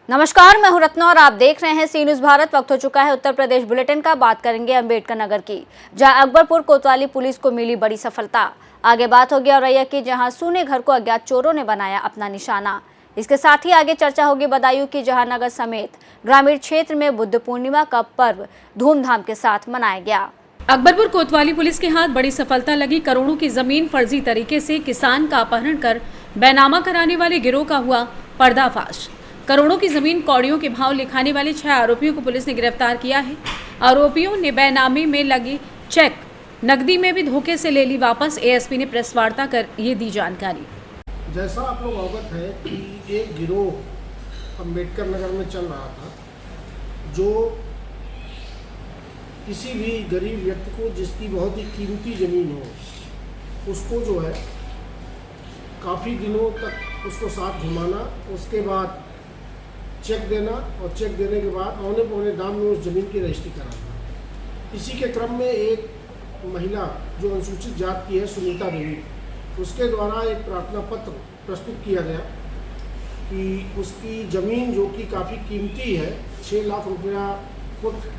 नमस्कार, मैं हूं रत्ना और आप देख रहे हैं सी न्यूज़ भारत। वक्त हो चुका है उत्तर प्रदेश बुलेटिन का। बात करेंगे अंबेडकर नगर की, जहां अकबरपुर कोतवाली पुलिस को मिली बड़ी सफलता। आगे बात होगी औरैया की, जहां सूने घर को अज्ञात चोरों ने बनाया अपना निशाना। इसके साथ ही आगे चर्चा होगी बदायूं की, जहां नगर समेत ग्रामीण क्षेत्र में बुद्ध पूर्णिमा का पर्व धूमधाम के साथ मनाया गया। अकबरपुर कोतवाली पुलिस के हाथ बड़ी सफलता लगी। करोड़ों की जमीन फर्जी तरीके से किसान का अपहरण कर बैनामा कराने वाले गिरोह का हुआ पर्दाफाश। करोड़ों की जमीन कौड़ियों के भाव लिखाने वाले 6 आरोपियों को पुलिस ने गिरफ्तार किया है। आरोपियों ने बैनामे में लगी चेक नकदी में भी धोखे से ले ली वापस। एएसपी ने प्रेस वार्ता कर ये दी जानकारी। जैसा आप लोग अवगत है कि एक गिरोह अंबेडकर नगर में चल रहा था, जो किसी भी गरीब व्यक्ति को जिसकी बहुत ही कीमती ज़मीन हो, उसको जो है काफ़ी दिनों तक उसको साथ घुमाना, उसके बाद चेक देना और चेक देने के बाद औने पौने दाम में उस ज़मीन की रजिस्ट्री कराना। इसी के क्रम में एक महिला जो अनुसूचित जात की है, सुनीता देवी, उसके द्वारा एक प्रार्थना पत्र प्रस्तुत किया गया कि उसकी ज़मीन जो कि काफ़ी कीमती है, 6 लाख रुपया फुट,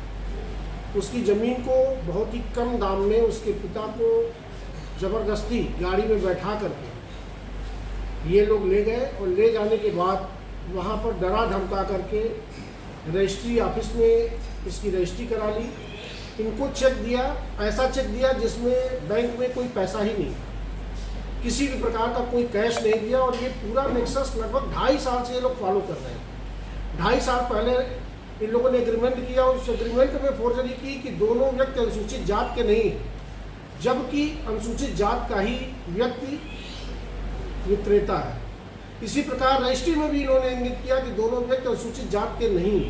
उसकी ज़मीन को बहुत ही कम दाम में उसके पिता को ज़बरदस्ती गाड़ी में बैठा करके ये लोग ले गए और ले जाने के बाद वहाँ पर डरा धमका करके रजिस्ट्री ऑफिस में इसकी रजिस्ट्री करा ली। इनको चेक दिया, ऐसा चेक दिया जिसमें बैंक में कोई पैसा ही नहीं, किसी भी प्रकार का कोई कैश नहीं दिया। और ये पूरा नेक्सस लगभग 2.5 साल से ये लोग फॉलो कर रहे हैं। 2.5 साल पहले इन लोगों ने एग्रीमेंट किया और उस एग्रीमेंट में फोर्जरी की कि दोनों व्यक्ति अनुसूचित जात के नहीं, जबकि अनुसूचित जात का ही व्यक्ति विक्रेता है। इसी प्रकार रजिस्ट्री में भी इन्होंने इंगित किया कि दोनों व्यक्ति अनुसूचित जात के नहीं,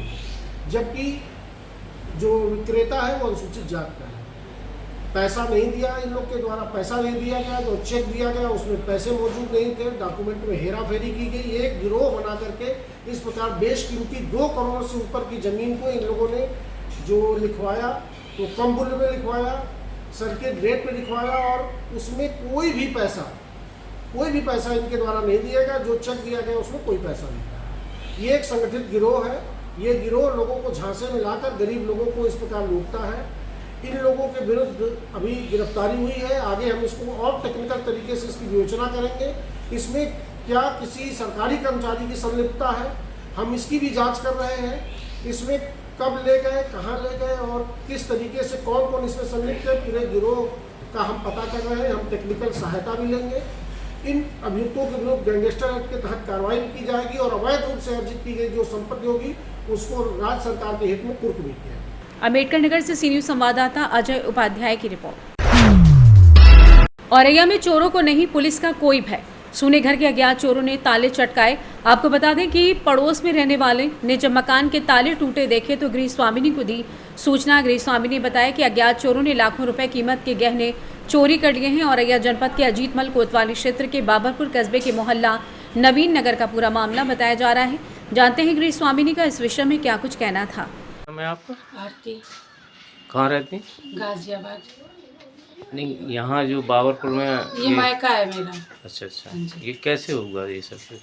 जबकि जो विक्रेता है वो अनुसूचित जात का है। पैसा नहीं दिया, इन लोग के द्वारा पैसा नहीं दिया गया, जो चेक दिया गया उसमें पैसे मौजूद नहीं थे, डॉक्यूमेंट में हेरा फेरी की गई। एक गिरोह बना करके इस प्रकार बेशकीमती 2 करोड़ से ऊपर की ज़मीन को इन लोगों ने जो लिखवाया वो तो कम मूल्य में लिखवाया, सर्किट रेट पे लिखवाया और उसमें कोई भी पैसा इनके द्वारा नहीं दिया गया। जो चेक दिया गया उसमें कोई पैसा नहीं था। ये एक संगठित गिरोह है। ये गिरोह लोगों को झांसे में लाकर गरीब लोगों को इस प्रकार लूटता है। इन लोगों के विरुद्ध अभी गिरफ्तारी हुई है। आगे हम इसको और टेक्निकल तरीके से इसकी विवेचना करेंगे। इसमें क्या किसी सरकारी कर्मचारी की संलिप्तता है, हम इसकी भी जांच कर रहे हैं। इसमें कब ले गए, कहाँ ले गए और किस तरीके से कौन कौन इसमें संलिप्त है, पूरे गिरोह का हम पता कर रहे हैं। हम टेक्निकल सहायता भी लेंगे। इन अभियुक्तों के विरुद्ध गैंगस्टर एक्ट के तहत कार्रवाई की जाएगी और अवैध रूप से अर्जित की गई जो संपत्ति होगी उसको राज्य सरकार के हित में कुर्क भी किया जाएगा। अम्बेडकर नगर से सी न्यूज़ संवाददाता अजय उपाध्याय की रिपोर्ट। औरैया में चोरों को नहीं पुलिस का कोई भय। सूने घर के अज्ञात चोरों ने ताले चटकाए। आपको बता दें कि पड़ोस में रहने वाले ने जब मकान के ताले टूटे देखे तो गृह स्वामिनी को दी सूचना। गृह स्वामिनी ने बताया कि अज्ञात चोरों ने लाखों रुपए कीमत के गहने चोरी कर लिए हैं। औरैया जनपद के अजीतमल कोतवाली क्षेत्र के बाबरपुर कस्बे के मोहल्ला नवीन नगर का पूरा मामला बताया जा रहा है। जानते हैं गृह स्वामिनी का इस विषय में क्या कुछ कहना था। मैं आपका आरती, कहाँ रहती? गाजियाबाद। नहीं, यहाँ जो बाबरपुर में ये मायका है मेरा। अच्छा, ये कैसे होगा ये सब कुछ?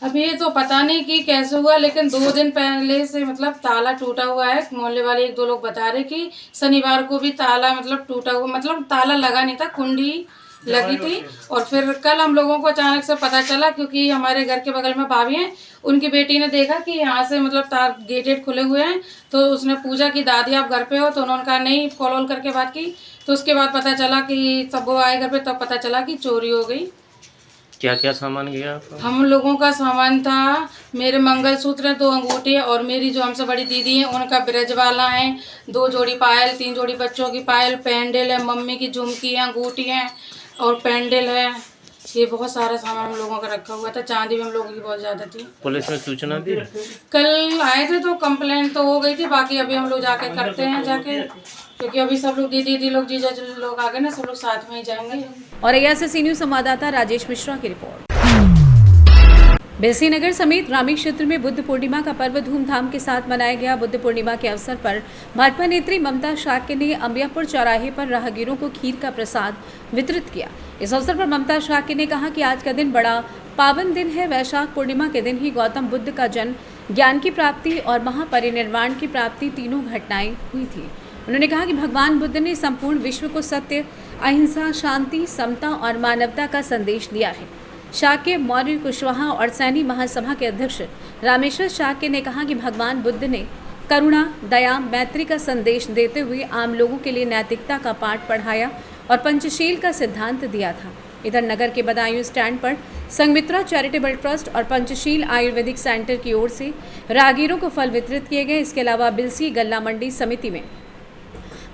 अब ये तो पता नहीं कि कैसे हुआ, लेकिन 2 दिन पहले से मतलब ताला टूटा हुआ है। मोहल्ले वाले 1-2 लोग बता रहे कि शनिवार को भी ताला मतलब टूटा हुआ, मतलब ताला लगा नहीं था, कुंडी लगी थी। और फिर कल हम लोगों को अचानक से पता चला, क्योंकि हमारे घर के बगल में भाभी हैं, उनकी बेटी ने देखा कि यहाँ से मतलब तार गेटेड खुले हुए हैं। तो उसने पूछा कि दादी आप घर पे हो, तो उन्होंने कहा नहीं, कॉल करके बात की। तो उसके बाद पता चला कि सब वो आए घर पे, तब पता चला कि चोरी हो गई। क्या क्या सामान गया आपका? हम लोगों का सामान था, मेरे मंगलसूत्र हैं, 2 अंगूठे, और मेरी जो हमसे बड़ी दीदी है उनका ब्रजवाला है, 2 जोड़ी पायल, 3 जोड़ी बच्चों की पायल, पेंडल है, मम्मी की झुमकी है, अंगूठी है और पेंडल है। ये बहुत सारा सामान हम लोगों का रखा हुआ था। चांदी भी हम लोगों की बहुत ज़्यादा थी। पुलिस में सूचना दी? कल आए थे तो कंप्लेंट तो हो गई थी, बाकी अभी हम लोग जाके करते हैं जाके, क्योंकि अभी सब लोग दीदी लोग जीजा लोग आ गए ना, सब लोग साथ में ही जाएंगे। औरैया से सी न्यूज़ संवाददाता राजेश मिश्रा की रिपोर्ट। बेलसी नगर समेत ग्रामीण क्षेत्र में बुद्ध पूर्णिमा का पर्व धूमधाम के साथ मनाया गया। बुद्ध पूर्णिमा के अवसर पर भाजपा नेत्री ममता शाक्य ने अंबियापुर चौराहे पर राहगीरों को खीर का प्रसाद वितरित किया। इस अवसर पर ममता शाक्य ने कहा कि आज का दिन बड़ा पावन दिन है। वैशाख पूर्णिमा के दिन ही गौतम बुद्ध का जन्म, ज्ञान की प्राप्ति और महापरिनिर्वाण की प्राप्ति तीनों घटनाएं हुई थी। उन्होंने कहा कि भगवान बुद्ध ने संपूर्ण विश्व को सत्य, अहिंसा, शांति, समता और मानवता का संदेश दिया है। शाक्य, मौर्य, कुशवाहा और सैनी महासभा के अध्यक्ष रामेश्वर शाक्य ने कहा कि भगवान बुद्ध ने करुणा, दया, मैत्री का संदेश देते हुए आम लोगों के लिए नैतिकता का पाठ पढ़ाया और पंचशील का सिद्धांत दिया था। इधर नगर के बदायूं स्टैंड पर संघमित्रा चैरिटेबल ट्रस्ट और पंचशील आयुर्वेदिक सेंटर की ओर से राहगीरों को फल वितरित किए गए। इसके अलावा बिलसी गल्ला मंडी समिति में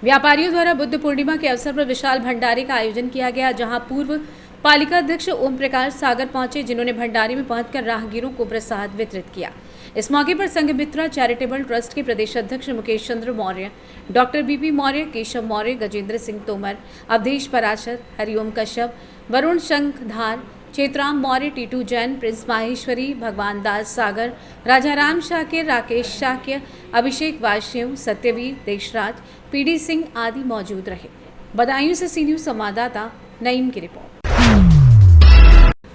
व्यापारियों द्वारा बुद्ध पूर्णिमा के अवसर पर विशाल भंडारे का आयोजन किया गया, जहां पूर्व पालिका अध्यक्ष ओम प्रकाश सागर पहुंचे, जिन्होंने भंडारे में पहुंचकर राहगीरों को प्रसाद वितरित किया। इस मौके पर संघमित्रा चैरिटेबल ट्रस्ट के प्रदेश अध्यक्ष Mukesh Chandra Maurya, doctor BP Maurya, Keshav Maurya, Gajendra Singh Tomar, Awadhesh Parashar, Hariom Kashyap, Varun Shankhdhar, Chetram Maurya, Titu Jain, Prince Maheshwari, Bhagwan Das Sagar, Rajaram Shakya, Rakesh Shakya, Abhishek वाष्यव, सत्यवीर, देशराज, पीडी सिंह आदि मौजूद रहे। बदायूं से सी न्यूज़ संवाददाता नईम की रिपोर्ट।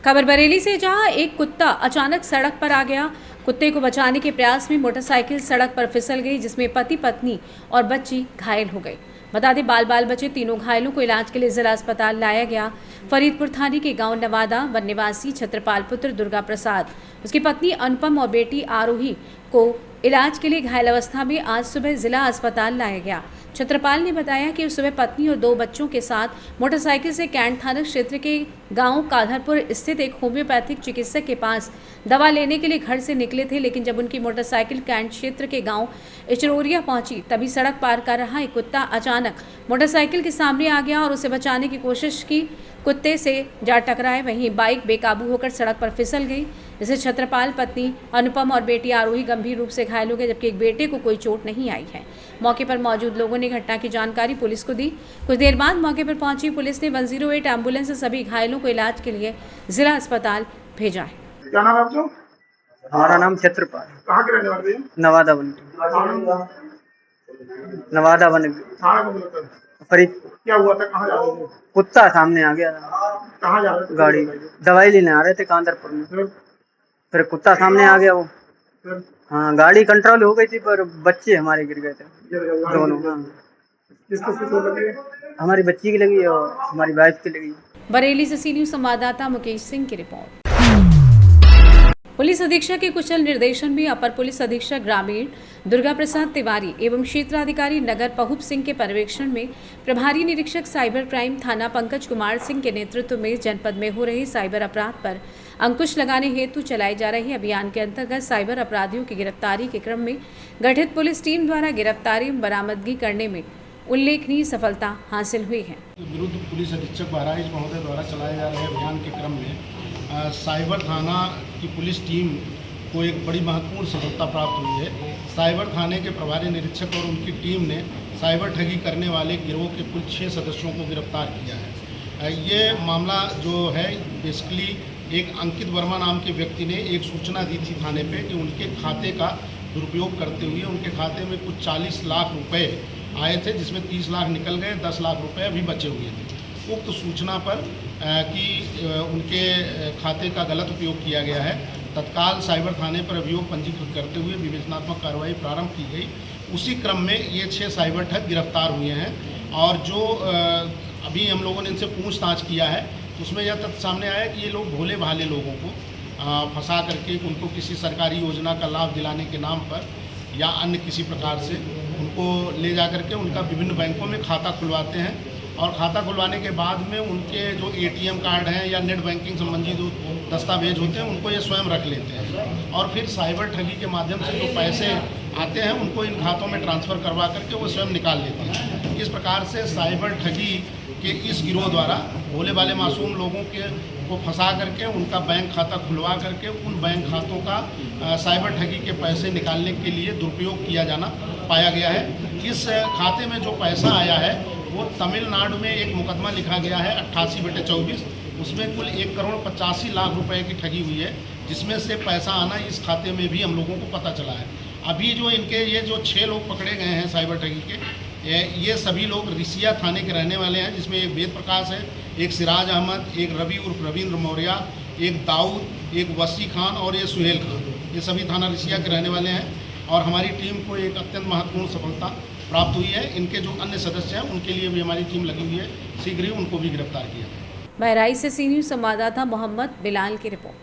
खबर बरेली से, जहां एक कुत्ता अचानक सड़क पर आ गया। कुत्ते को बचाने के प्रयास में मोटरसाइकिल सड़क पर फिसल गई, जिसमें पति, पत्नी और बच्ची घायल हो गई। बता दें, बाल बचे तीनों घायलों को इलाज के लिए जिला अस्पताल लाया गया। फरीदपुर थाने के गांव नवादा वन निवासी छत्रपाल पुत्र दुर्गा प्रसाद, उसकी पत्नी अनुपम और बेटी आरोही को इलाज के लिए घायल अवस्था में आज सुबह जिला अस्पताल लाया गया। छत्रपाल ने बताया कि उस सुबह पत्नी और 2 बच्चों के साथ मोटरसाइकिल से कैंट थाना क्षेत्र के गांव काधरपुर स्थित एक होम्योपैथिक चिकित्सक के पास दवा लेने के लिए घर से निकले थे, लेकिन जब उनकी मोटरसाइकिल कैंट क्षेत्र के गांव इचरोरिया पहुंची, तभी सड़क पार कर रहा एक कुत्ता अचानक मोटरसाइकिल के सामने आ गया और उसे बचाने की कोशिश की। कुत्ते से जा टकराए, वहीं बाइक बेकाबू होकर सड़क पर फिसल गई, जिससे छत्रपाल, पत्नी अनुपम और बेटी आरोही गंभीर रूप से घायल हो गए, जबकि एक बेटे को कोई चोट नहीं आई है। मौके पर मौजूद लोगों ने घटना की जानकारी पुलिस को दी। कुछ देर बाद मौके पर पहुंची पुलिस ने 108 एम्बुलेंस से सभी घायलों को इलाज के लिए जिला अस्पताल भेजा है। क्या नाम है आपका? हमारा नाम छत्रपाल। कहाँ के रहने वाले हैं? नवादा वन। नवादा वन थाना कौन सा है? फरीदपुर। क्या हुआ था? कहाँ जा रहे थे? कुत्ता सामने आ गया। कहाँ जा रहे थे? गाड़ी दवाई लेने आ रहे थे कांदरपुर में, फिर कुत्ता सामने आ गया। वो फिर हाँ, गाड़ी कंट्रोल हो गई थी, पर बच्चे हमारे गिर गए थे दोनों। हाँ, किसको चोट लगी है? हमारी बच्ची की लगी और हमारी वाइफ की लगी। बरेली से सी न्यूज़ संवाददाता मुकेश सिंह की रिपोर्ट। पुलिस अधीक्षक के कुशल निर्देशन में अपर पुलिस अधीक्षक ग्रामीण दुर्गा प्रसाद तिवारी एवं क्षेत्राधिकारी नगर पहुप सिंह के पर्यवेक्षण में प्रभारी निरीक्षक साइबर क्राइम थाना पंकज कुमार सिंह के नेतृत्व में जनपद में हो रहे साइबर अपराध पर अंकुश लगाने हेतु चलाए जा रहे अभियान के अंतर्गत साइबर अपराधियों की गिरफ्तारी के क्रम में गठित पुलिस टीम द्वारा गिरफ्तारी बरामदगी करने में उल्लेखनीय सफलता हासिल हुई है। विरुद्ध पुलिस अधीक्षक बहराइच महोदय द्वारा चलाए जा रहे अभियान के क्रम में साइबर थाना की पुलिस टीम को एक बड़ी महत्वपूर्ण सफलता प्राप्त हुई है। साइबर थाने के प्रभारी निरीक्षक और उनकी टीम ने साइबर ठगी करने वाले गिरोह के कुल 6 सदस्यों को गिरफ्तार किया है। ये मामला जो है बेसिकली एक अंकित वर्मा नाम के व्यक्ति ने एक सूचना दी थी थाने पे कि उनके खाते का दुरुपयोग करते हुए उनके खाते में कुछ 40 लाख रुपए आए थे, जिसमें 30 लाख निकल गए, 10 लाख रुपए अभी बचे हुए थे। उक्त सूचना पर कि उनके खाते का गलत उपयोग किया गया है, तत्काल साइबर थाने पर अभियोग पंजीकृत करते हुए विवेचनात्मक कार्रवाई प्रारंभ की गई। उसी क्रम में ये 6 साइबर ठग गिरफ्तार हुए हैं और जो अभी हम लोगों ने इनसे पूछताछ किया है उसमें यह तथ्य सामने आया कि ये लोग भोले भाले लोगों को फंसा करके उनको किसी सरकारी योजना का लाभ दिलाने के नाम पर या अन्य किसी प्रकार से उनको ले जा करके उनका विभिन्न बैंकों में खाता खुलवाते हैं और खाता खुलवाने के बाद में उनके जो ATM कार्ड हैं या नेट बैंकिंग संबंधी जो दस्तावेज होते हैं उनको ये स्वयं रख लेते हैं और फिर साइबर ठगी के माध्यम से जो पैसे आते हैं उनको इन खातों में ट्रांसफ़र करवा करके वो स्वयं निकाल लेते हैं। इस प्रकार से साइबर ठगी के इस गिरोह द्वारा भोले भाले मासूम लोगों को फंसा करके उनका बैंक खाता खुलवा करके उन बैंक खातों का साइबर ठगी के पैसे निकालने के लिए दुरुपयोग किया जाना पाया गया है। इस खाते में जो पैसा आया है वो तमिलनाडु में एक मुकदमा लिखा गया है 88/24 उसमें कुल 1,85,00,000 रुपए की ठगी हुई है, जिसमें से पैसा आना इस खाते में भी हम लोगों को पता चला है। अभी जो इनके ये जो 6 लोग पकड़े गए हैं साइबर ठगी के, ये सभी लोग रिसिया थाने के रहने वाले हैं, जिसमें एक वेद प्रकाश है, एक सिराज अहमद, एक रवि उर्फ रविंद्र मौर्य, एक दाऊद, एक वसी खान और ये सुहेल खान। ये सभी थाना रिसिया के रहने वाले हैं और हमारी टीम को एक अत्यंत महत्वपूर्ण सफलता प्राप्त हुई है। इनके जो अन्य सदस्य हैं उनके लिए भी हमारी टीम लगी हुई है, शीघ्र ही उनको भी गिरफ्तार किया जाए। बहराइच से सी न्यूज संवाददाता मोहम्मद बिलाल की रिपोर्ट।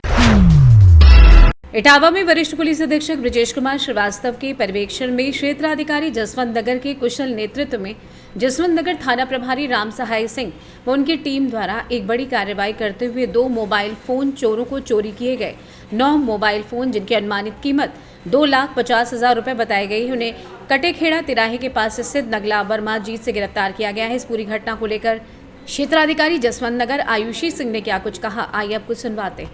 इटावा में वरिष्ठ पुलिस अधीक्षक ब्रजेश कुमार श्रीवास्तव के पर्यवेक्षण में क्षेत्राधिकारी जसवंत नगर के कुशल नेतृत्व में जसवंत नगर थाना प्रभारी राम सहाय सिंह व उनकी टीम द्वारा एक बड़ी कार्रवाई करते हुए 2 मोबाइल फोन चोरों को चोरी किए गए 9 मोबाइल फोन, जिनकी अनुमानित कीमत 2,50,000 रुपए बताई गई, उन्हें कटेखेड़ा तिराहे के पास स्थित नगला वर्मा जीत से गिरफ्तार किया गया है। इस पूरी घटना को लेकर क्षेत्राधिकारी जसवंत नगर आयुषी सिंह ने क्या कुछ कहा, आइए अब कुछ सुनवाते हैं।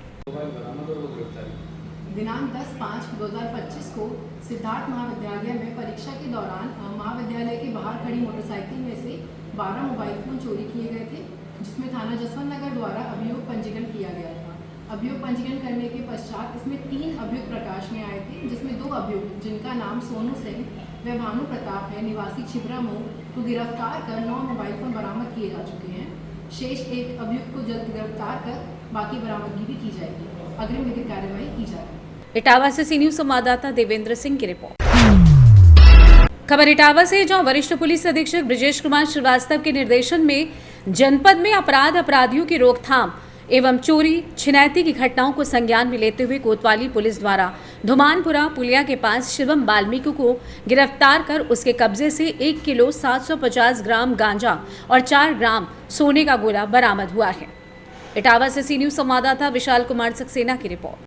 दिनांक 10/5/2025 को सिद्धार्थ महाविद्यालय में परीक्षा के दौरान महाविद्यालय के बाहर खड़ी मोटरसाइकिल में से 12 मोबाइल फोन चोरी किए गए थे, जिसमें थाना जसवंत नगर द्वारा अभियोग पंजीकरण किया गया था। अभियोग पंजीकरण करने के पश्चात इसमें 3 अभियुक्त प्रकाश में आए थे, जिसमें 2 अभियुक्त जिनका नाम सोनू सिंह व भानु प्रताप है, निवासी छिबरा मोड़, को गिरफ्तार कर 9 मोबाइल फोन बरामद किए जा चुके हैं। शेष एक अभियुक्त को जल्द गिरफ्तार कर बाकी बरामदगी भी की जाएगी। अग्रिम विधिक कार्यवाही की जाएगी। इटावा से सी न्यूज संवाददाता देवेंद्र सिंह की रिपोर्ट। खबर इटावा से, जहां वरिष्ठ पुलिस अधीक्षक ब्रजेश कुमार श्रीवास्तव के निर्देशन में जनपद में अपराधियों की रोकथाम एवं चोरी छिनैती की घटनाओं को संज्ञान में लेते हुए कोतवाली पुलिस द्वारा धुमानपुरा पुलिया के पास शिवम वाल्मीकि को गिरफ्तार कर उसके कब्जे से 1 किलो 750 ग्राम गांजा और 4 ग्राम सोने का गोला बरामद हुआ है। इटावा से सी न्यूज संवाददाता विशाल कुमार सक्सेना की रिपोर्ट।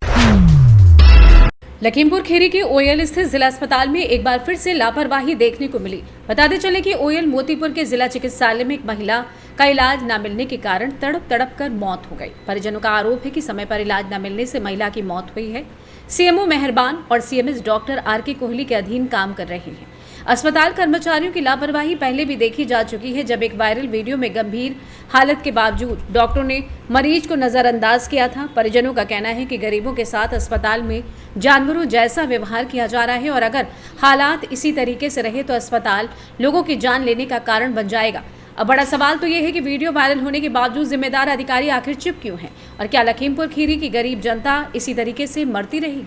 लखीमपुर खीरी के ओयल स्थित जिला अस्पताल में एक बार फिर से लापरवाही देखने को मिली। बताते चले कि ओयल मोतीपुर के जिला चिकित्सालय में एक महिला का इलाज न मिलने के कारण तड़प कर मौत हो गई। परिजनों का आरोप है कि समय पर इलाज न मिलने से महिला की मौत हुई है। सीएमओ मेहरबान और सीएमएस डॉक्टर आर.के. कोहली के अधीन काम कर रहे हैं। अस्पताल कर्मचारियों की लापरवाही पहले भी देखी जा चुकी है, जब एक वायरल वीडियो में गंभीर हालत के बावजूद डॉक्टरों ने मरीज को नजरअंदाज किया था। परिजनों का कहना है कि गरीबों के साथ अस्पताल में जानवरों जैसा व्यवहार किया जा रहा है और अगर हालात इसी तरीके से रहे तो अस्पताल लोगों की जान लेने का कारण बन जाएगा। अब बड़ा सवाल तो ये है कि वीडियो वायरल होने के बावजूद जिम्मेदार अधिकारी आखिर चुप क्यों हैं और क्या लखीमपुर खीरी की गरीब जनता इसी तरीके से मरती रहेगी?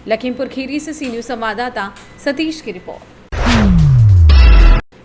लखीमपुर खीरी से सी न्यूज संवाददाता सतीश की रिपोर्ट।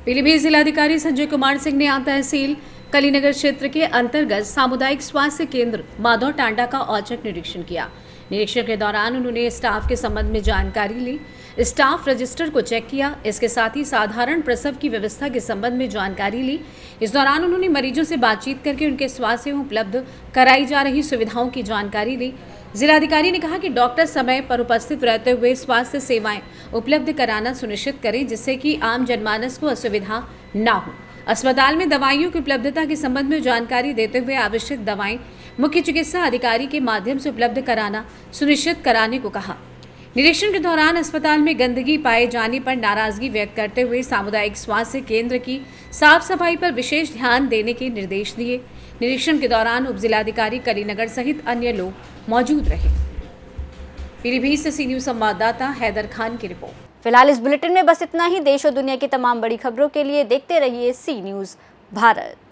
पीलीभीत जिलाधिकारी संजय कुमार सिंह ने आज तहसील कलीनगर क्षेत्र के अंतर्गत सामुदायिक स्वास्थ्य केंद्र माधव टांडा का औचक निरीक्षण किया। निरीक्षण के दौरान उन्होंने स्टाफ के संबंध में जानकारी ली, स्टाफ रजिस्टर को चेक किया। इसके साथ ही साधारण प्रसव की व्यवस्था के संबंध में जानकारी ली। इस दौरान उन्होंने मरीजों से बातचीत करके उनके स्वास्थ्य एवं उपलब्ध कराई जा रही सुविधाओं की जानकारी ली। जिलाधिकारी ने कहा कि डॉक्टर समय पर उपस्थित रहते हुए स्वास्थ्य सेवाएं उपलब्ध कराना सुनिश्चित करें, जिससे कि आम जनमानस को असुविधा न हो। अस्पताल में दवाइयों की उपलब्धता के संबंध में जानकारी देते हुए आवश्यक दवाएं मुख्य चिकित्सा अधिकारी के माध्यम से उपलब्ध कराना सुनिश्चित कराने को कहा। निरीक्षण के दौरान अस्पताल में गंदगी पाए जाने पर नाराजगी व्यक्त करते हुए सामुदायिक स्वास्थ्य केंद्र की साफ सफाई पर विशेष ध्यान देने के निर्देश दिए। निरीक्षण के दौरान उप जिलाधिकारी कलीनगर सहित अन्य लोग मौजूद रहे। पीलीभीत से सी न्यूज संवाददाता हैदर खान की रिपोर्ट। फिलहाल इस बुलेटिन में बस इतना ही। देश और दुनिया की तमाम बड़ी खबरों के लिए देखते रहिए सी न्यूज भारत।